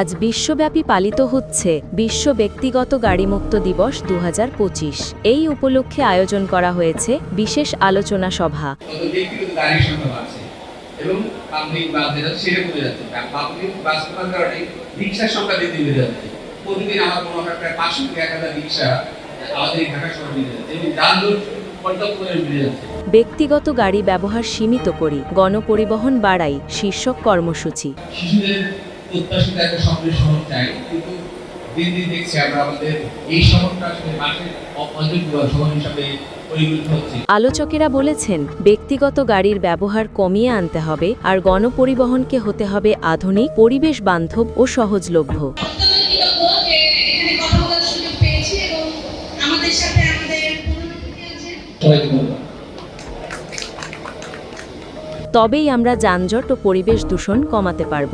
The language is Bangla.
আজ বিশ্বব্যাপী পালিত হচ্ছে বিশ্ব ব্যক্তিগত গাড়িমুক্ত দিবস 2025। এই উপলক্ষে আয়োজন করা হয়েছে বিশেষ আলোচনা সভা। এবং পাবলিক বাস যেটা সেটা কমে যাচ্ছে, পাবলিক বাস কমার কারণে রিক্সার সংখ্যা বৃদ্ধি পেয়ে যাচ্ছে। প্রতিদিন আমার মনে হয় প্রায় 500 থেকে 1000 রিক্সা আমাদের ঢাকা শহরে বেড়ে যাচ্ছে এবং যানজট পর্যাপ্ত পরিমাণে বেড়ে যাচ্ছে। ব্যক্তিগত গাড়ি ব্যবহার সীমিত করি, গণপরিবহন বাড়াই শীর্ষক কর্মসূচি। শিশুদের প্রত্যাশিত একটা স্বপ্নের শহর চাই, কিন্তু দিন দিন দেখছি আমরা আমাদের এই শহরটা আসলে মাঠের অযোগ্য শহর হিসাবে পরিগণিত হচ্ছে। আলোচকেরা বলেছেন, ব্যক্তিগত গাড়ির ব্যবহার কমিয়ে আনতে হবে আর গণপরিবহনকে হতে হবে আধুনিক, পরিবেশ বান্ধব ও সহজলভ্য। তবেই আমরা যানজট ও পরিবেশ দূষণ কমাতে পারব।